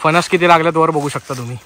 फणस किती लागल्यात वर बघू शकता तुम्ही.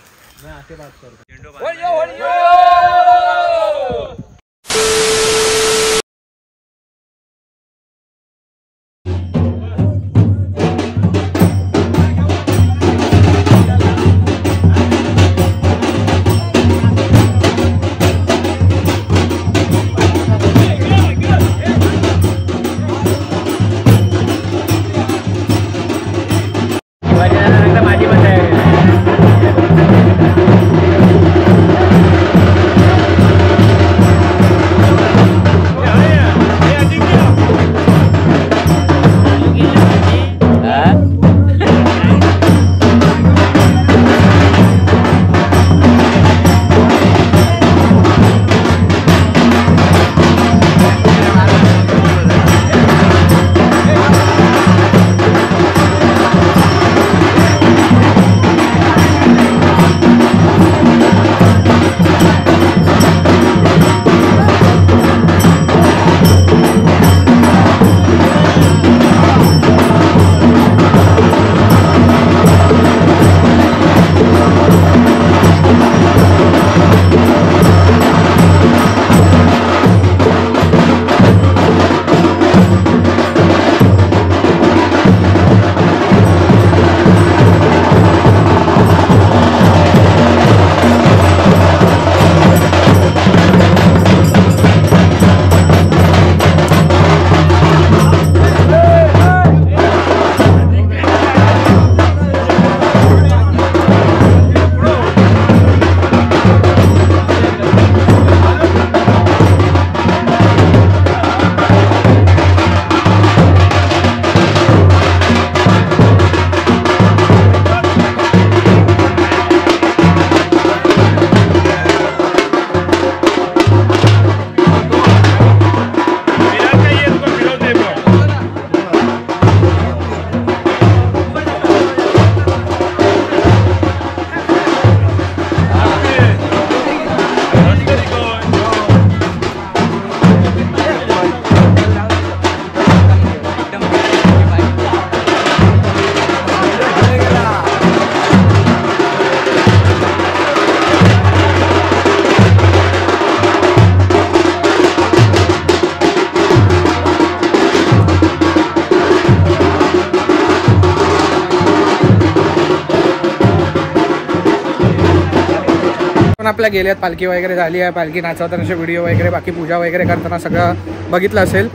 आपल्या गेल्यात पालखी वगैरे झाली आहे. पालखी नाचवतानाचे व्हिडिओ वगैरे बाकी पूजा वगैरे करताना सगळं बघितलं असेल.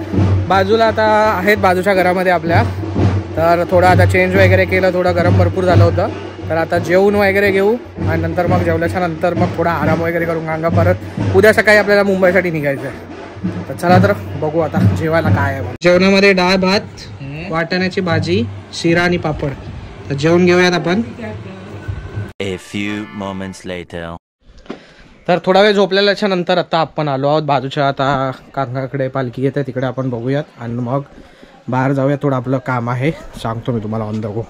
बाजूला आता आहेत बाजूच्या घरामध्ये आपल्या, तर थोडं आता चेंज वगैरे केलं, थोडं गरम भरपूर झालं होतं. तर आता जेवून वगैरे घेऊ आणि नंतर मग जेवल्याच्या नंतर मग थोडा आराम वगैरे करून गांगा परत उद्या सकाळी आपल्याला मुंबईसाठी निघायचं आहे. तर चला तर बघू आता जेवायला काय आहे. जेवणामध्ये डाळ भात, वाटाण्याची भाजी, शिरा आणि पापड. तर जेवून घेऊयात आपण. A few moments later. तर थोडा वेळ झोपलेल्याच्या नंतर आता आपण आलो आहोत बाजूच्या आता काकाकडे पालखी येते तिकडे आपण बघूयात आणि मग बाहेर जाऊयात. थोडं आपलं काम आहे, सांगतो मी तुम्हाला on the go.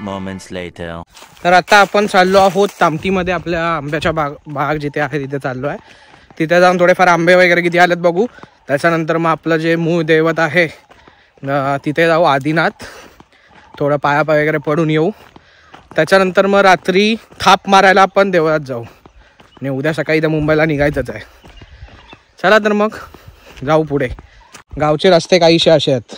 moments later. तर आता आपण चाललो आहोत तामटीमध्ये आपल्या आंब्याच्या बाग जिथे आहे तिथे चाललो आहे. तिथे जाऊन थोडेफार आंबे वगैरे किती आलेत बघू. त्याच्यानंतर मग आपलं जे मूळ दैवत आहे तिथे जाऊ आदिनाथ, थोडं पाया वगैरे पडून येऊ. त्याच्यानंतर मग रात्री थाप मारायला आपण देवळात जाऊ आणि उद्या सकाळी त्या मुंबईला निघायचंच आहे. चला तर मग जाऊ पुढे. गावचे रस्ते काहीसे असे आहेत.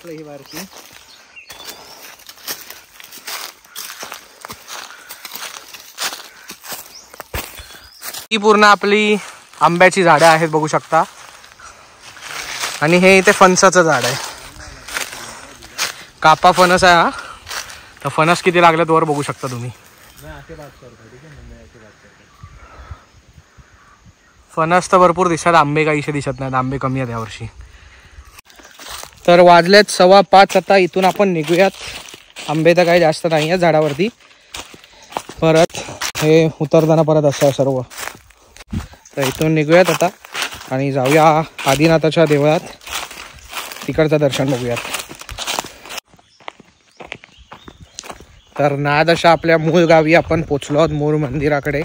ही बारकी ही पूर्ण आपली आंब्याची झाडं आहेत बघू शकता. आणि हे इथे फणसाचं झाड आहे. कापा फणस आहे हा. तर फणस किती लागलेत वर बघू शकता तुम्ही. फणस तर भरपूर दिसतात, आंबे काहीशे दिसत नाहीत, आंबे कमी आहेत यावर्षी. तर वाजलेत 5:15. आता इथून आपण निघूयात. आंबे तर काही जास्त नाही आहेत झाडावरती. परत हे उतरताना परत असं सर्व. तर इथून निघूयात आता आणि जाऊया आदिनाथाच्या देवळात, तिकडचं दर्शन बघूयात. तर नादशा आपल्या मूळ गावी आपण पोचलो आहोत, मूळ मंदिराकडे.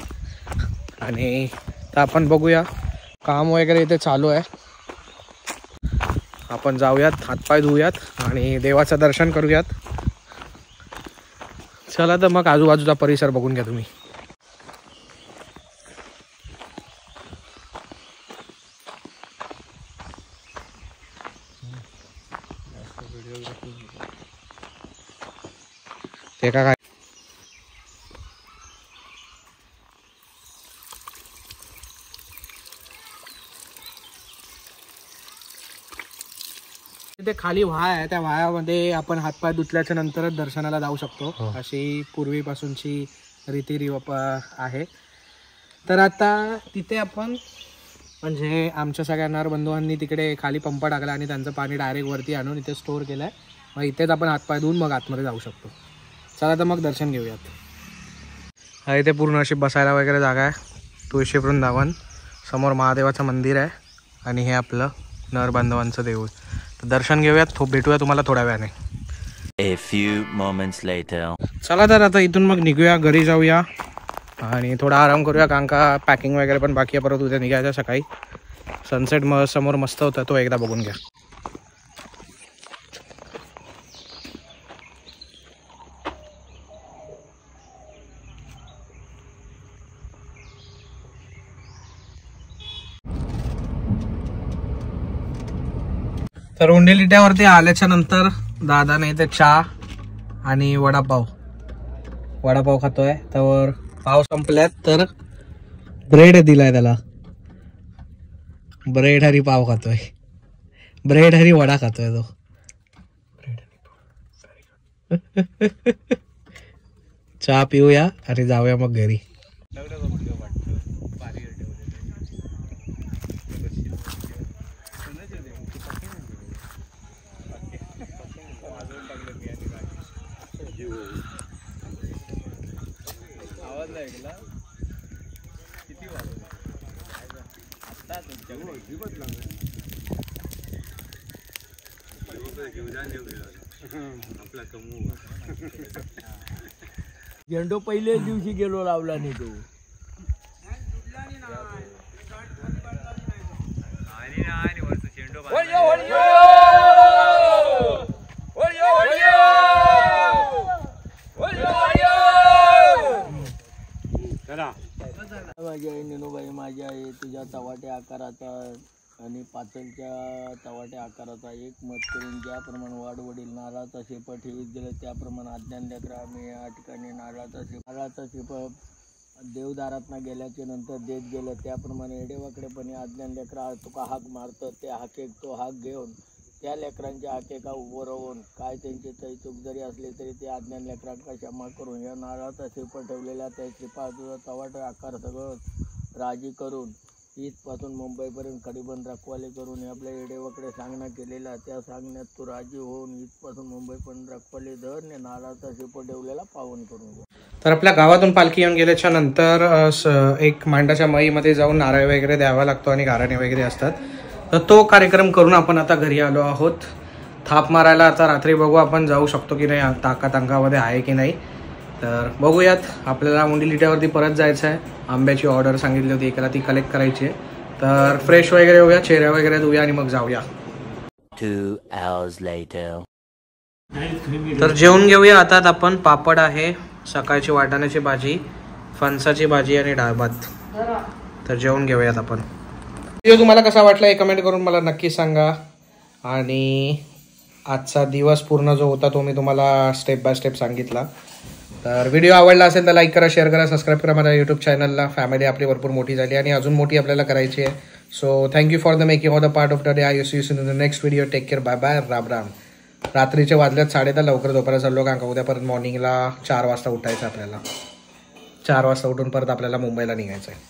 आणि तर आपण बघूया, काम वगैरे इथे चालू आहे. आपण जाऊयात, हातपाय धुऊयात आणि देवाचं दर्शन करूयात. चला तर मग आजूबाजूचा परिसर बघून घ्या तुम्ही. ते काय तिथे खाली व्हाय आहे, त्या व्हायामध्ये आपण हातपाय धुतल्याच्या नंतरच दर्शनाला जाऊ शकतो. अशी पूर्वीपासूनची रीतिरिवाज आहे. तर आता तिथे आपण म्हणजे आमच्या सगळ्या नर बंधूंनी तिकडे खाली पंप टाकला आणि त्यांचं पाणी डायरेक्ट वरती आणून इथे स्टोअर केलं आहे. मग इथेच आपण हातपाय धुवून मग आतमध्ये जाऊ शकतो. चला तर मग दर्शन घेऊयात. हा इथे पूर्ण अशी बसायला वगैरे जागा आहे. तुळशी वृंदावन, समोर महादेवाचं मंदिर आहे आणि हे आपलं नर बांधवांचं देऊळ. तर दर्शन घेऊयात, भेटूया तुम्हाला थोड्या वेळाने. A few moments later. चला तर आता इथून मग निघूया, घरी जाऊया आणि थोडा आराम करूया, कारण का पॅकिंग वगैरे पण बाकी आहे. परत उद्या निघायचं सकाळी. सनसेट समोर मस्त होता, तो एकदा बघून घ्या. तर उंडेलिट्यावरती आल्याच्या नंतर दादाने इथे चहा आणि वडापाव खातोय. तर पाव संपल्यात तर ब्रेड दिलाय त्याला. ब्रेड हरी पाव खातोय, ब्रेड हरी वडा खातोय तो. चहा पिऊया आणि जाऊया मग घरी. झेंडो पहिल्याच दिवशी गेलो लावला नाही तो. माझी आई निनूबाई, माझी आई तुझ्या तवाट्या आकाराचा आणि पातळच्या तवाट्या आकाराचा एक मत करून ज्याप्रमाणे वाडवडील नारळाचा शेपट हे दिलं, त्याप्रमाणे अज्ञान लेकरा आम्ही या ठिकाणी नारळाचा शेपट देवदारातनं गेल्याच्या नंतर देत गेलं. त्याप्रमाणे एडेवाकडेपणे अज्ञान लेकरा तुका हाक मारतं, त्या हाकेक तो हाक घेऊन त्या लेकरांच्या हाकेका उभं राहून काय त्यांची चूक जरी असली तरी ते अज्ञान लेकरांका क्षमा करून या नारळाचा शेपट ठेवलेला त्या शेपाचा तवाटा आकार सगळं राजी करून इथपासून मुंबईपर्यंत कडीबंद रखवाले करून आपल्या येडेवाकडे सांगणं केलेला. त्या सांगण्यात तू राजी होऊन इथपासून मुंबईपर्यंत रखवाले धर ने नारळाचा शेपट ठेवलेला पावन करून घे. तर आपल्या गावातून पालखी येऊन गेल्याच्या नंतर एक मांडाच्या मईमध्ये जाऊन नारळ वगैरे द्यावा लागतो आणि गाराणे वगैरे असतात. तर तो कार्यक्रम करून आपण आता घरी आलो आहोत. थाप मारायला आता रात्री बघू आपण जाऊ शकतो की नाही, ताकद अंगामध्ये आहे की नाही. तर बघूयात. आपल्याला उंडेलिट्यावरती परत जायचं आहे. आंब्याची ऑर्डर सांगितली होती एकाला, ती कलेक्ट करायची आहे. तर फ्रेश वगैरे होऊया, चेहऱ्या वगैरे धुऊया आणि मग जाऊया. 2 hours later. तर जेवून घेऊया आता. आपण पापड आहे, सकाळची वाटाण्याची भाजी, फणसाची भाजी आणि डाळ भात. तर जेवून घेऊयात आपण. व्हिडिओ तुम्हाला कसा वाटला हे कमेंट करून मला नक्की सांगा. आणि आजचा दिवस पूर्ण जो होता तो मी तुम्हाला स्टेप बाय स्टेप सांगितला. तर व्हिडिओ आवडला असेल तर लाईक करा, शेअर करा, सबस्क्राईब करा माझ्या यूट्यूब चॅनलला. फॅमिली आपली भरपूर मोठी झाली आणि अजून मोठी आपल्याला करायची आहे. So thank you for the making of the part of the day. I see you in the next video. Take care. Bye bye. Ram Ram. रात्रीचे वाजल्यात 10:30. लवकर झोपायला चाललो, कारण का उद्या परत मॉर्निंगला 4 वाजता उठायचं आपल्याला. 4 वाजता उठून परत आपल्याला मुंबईला निघायचं आहे.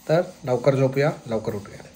तर लवकर झोपूया, लवकर उठूया.